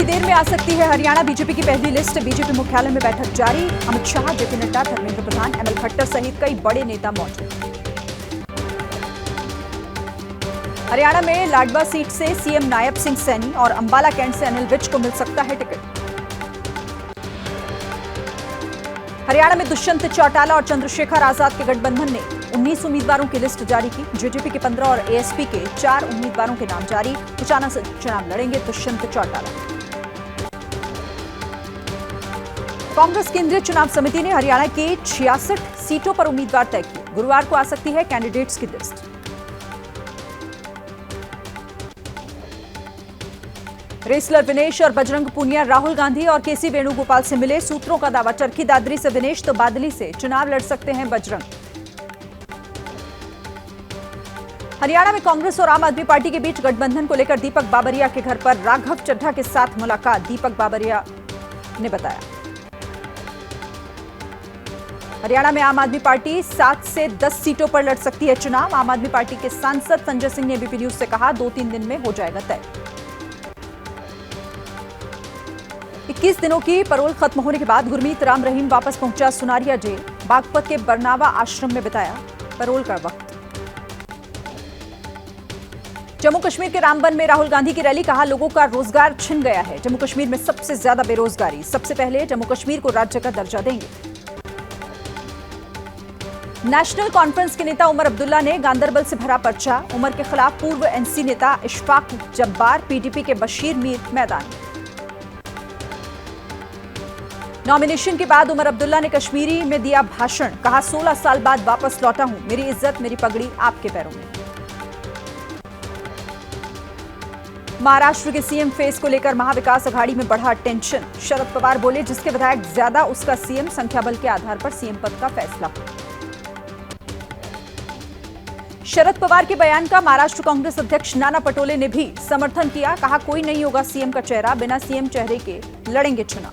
देर में आ सकती है हरियाणा बीजेपी की पहली लिस्ट। बीजेपी मुख्यालय में बैठक जारी। अमित शाह, जेपी नड्डा, धर्मेंद्र प्रधान, एमएल खट्टर सहित कई बड़े नेता मौजूद। हरियाणा में लाडवा सीट से सीएम नायब सिंह सैनी और अंबाला कैंट से अनिल विज को मिल सकता है टिकट। हरियाणा में दुष्यंत चौटाला और चंद्रशेखर आजाद के गठबंधन ने 19 उम्मीदवारों की लिस्ट जारी की। जेजेपी के 15 और एएसपी के 4 उम्मीदवारों के नाम जारी। उचाना से चुनाव लड़ेंगे दुष्यंत चौटाला। कांग्रेस केंद्रीय चुनाव समिति ने हरियाणा के 66 सीटों पर उम्मीदवार तय किए। गुरुवार को आ सकती है कैंडिडेट्स की लिस्ट। रेसलर विनेश और बजरंग पूनिया राहुल गांधी और केसी वेणुगोपाल से मिले। सूत्रों का दावा, चरखी दादरी से विनेश तो बादली से चुनाव लड़ सकते हैं बजरंग। हरियाणा में कांग्रेस और आम आदमी पार्टी के बीच गठबंधन को लेकर दीपक बाबरिया के घर पर राघव चड्ढा के साथ मुलाकात। दीपक बाबरिया ने बताया, हरियाणा में आम आदमी पार्टी 7 से 10 सीटों पर लड़ सकती है चुनाव। आम आदमी पार्टी के सांसद संजय सिंह ने एबीपी न्यूज से कहा, 2-3 दिन में हो जाएगा तय। 21 दिनों की पैरोल खत्म होने के बाद गुरमीत राम रहीम वापस पहुंचा सुनारिया जेल। बागपत के बरनावा आश्रम में बिताया पैरोल का वक्त। जम्मू कश्मीर के रामबन में राहुल गांधी की रैली। कहा, लोगों का रोजगार छिन गया है। जम्मू कश्मीर में सबसे ज्यादा बेरोजगारी। सबसे पहले जम्मू कश्मीर को राज्य का दर्जा देंगे। नेशनल कॉन्फ्रेंस के नेता उमर अब्दुल्ला ने गांदरबल से भरा पर्चा। उमर के खिलाफ पूर्व एनसी नेता इशफाक जब्बार, पीडीपी के बशीर मीर मैदान में। नॉमिनेशन के बाद उमर अब्दुल्ला ने कश्मीरी में दिया भाषण। कहा, 16 साल बाद वापस लौटा हूं। मेरी इज्जत, मेरी पगड़ी आपके पैरों में। महाराष्ट्र के सीएम फेस को लेकर महाविकास अघाड़ी में बढ़ा टेंशन। शरद पवार बोले, जिसके विधायक ज्यादा उसका सीएम। संख्या बल के आधार पर सीएम पद का फैसला। शरद पवार के बयान का महाराष्ट्र कांग्रेस अध्यक्ष नाना पटोले ने भी समर्थन किया। कहा, कोई नहीं होगा सीएम का चेहरा। बिना सीएम चेहरे के लड़ेंगे चुनाव।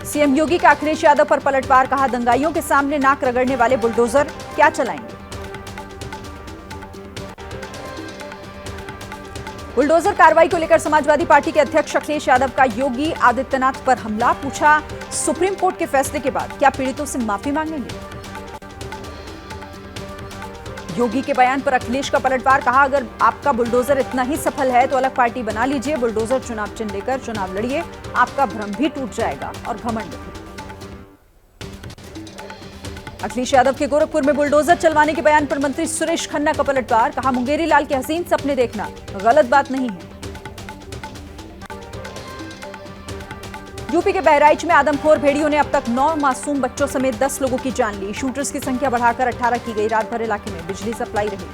सीएम योगी का अखिलेश यादव पर पलटवार। कहा, दंगाइयों के सामने नाक रगड़ने वाले बुलडोजर क्या चलाएंगे। बुलडोजर कार्रवाई को लेकर समाजवादी पार्टी के अध्यक्ष अखिलेश यादव का योगी आदित्यनाथ पर हमला। पूछा, सुप्रीम कोर्ट के फैसले के बाद क्या पीड़ितों से माफी मांगेंगे। योगी के बयान पर अखिलेश का पलटवार। कहा, अगर आपका बुलडोजर इतना ही सफल है तो अलग पार्टी बना लीजिए। बुलडोजर चुनाव चिन्ह लेकर चुनाव लड़िए। आपका भ्रम भी टूट जाएगा और घमंड भी। अखिलेश यादव के गोरखपुर में बुलडोजर चलवाने के बयान पर मंत्री सुरेश खन्ना का पलटवार। कहा, मुंगेरी लाल के हसीन सपने देखना गलत बात नहीं है। यूपी के बहराइच में आदमखोर भेड़ियों ने अब तक 9 मासूम बच्चों समेत 10 लोगों की जान ली। शूटर्स की संख्या बढ़ाकर 18 की गई। रात भर इलाके में बिजली सप्लाई रही।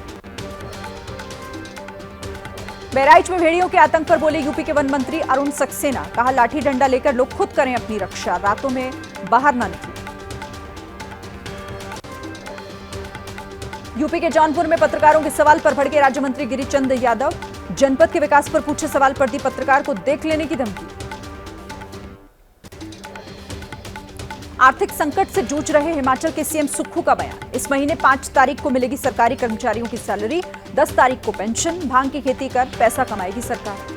बहराइच में भेड़ियों के आतंक पर बोले यूपी के वन मंत्री अरुण सक्सेना। कहा, लाठी डंडा लेकर लोग खुद करें अपनी रक्षा। रातों में बाहर ना निकलें। यूपी के जौनपुर में पत्रकारों के सवाल पर भड़के राज्य मंत्री गिरिचंद यादव। जनपद के विकास पर पूछे सवाल पर दी पत्रकार को देख लेने की धमकी। आर्थिक संकट से जूझ रहे हिमाचल के सीएम सुक्खू का बयान। इस महीने 5 तारीख को मिलेगी सरकारी कर्मचारियों की सैलरी। 10 तारीख को पेंशन। भांग की खेती कर पैसा कमाएगी सरकार।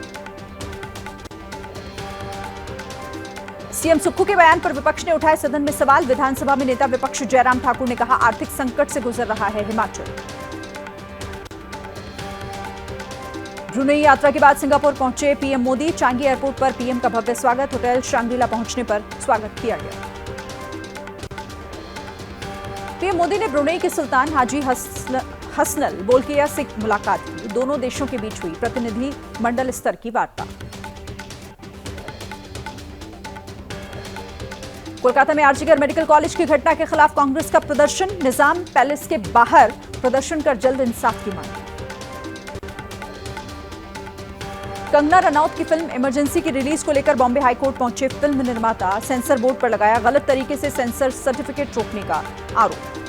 सीएम सुक्खू के बयान पर विपक्ष ने उठाए सदन में सवाल। विधानसभा में नेता विपक्ष जयराम ठाकुर ने कहा, आर्थिक संकट से गुजर रहा है हिमाचल। ब्रुनेई यात्रा के बाद सिंगापुर पहुंचे पीएम मोदी। चांगी एयरपोर्ट पर पीएम का भव्य स्वागत। होटल शांग्रीला पहुंचने पर स्वागत किया गया। पीएम मोदी ने ब्रुनेई के सुल्तान हाजी हसनल बोल्किया से मुलाकात की। दोनों देशों के बीच हुई प्रतिनिधि मंडल स्तर की वार्ता। कोलकाता में आरजीकर मेडिकल कॉलेज की घटना के खिलाफ कांग्रेस का प्रदर्शन। निजाम पैलेस के बाहर प्रदर्शन कर जल्द इंसाफ की मांग। कंगना रनौत की फिल्म इमरजेंसी की रिलीज को लेकर बॉम्बे हाईकोर्ट पहुंचे फिल्म निर्माता। सेंसर बोर्ड पर लगाया गलत तरीके से सेंसर सर्टिफिकेट रोकने का आरोप।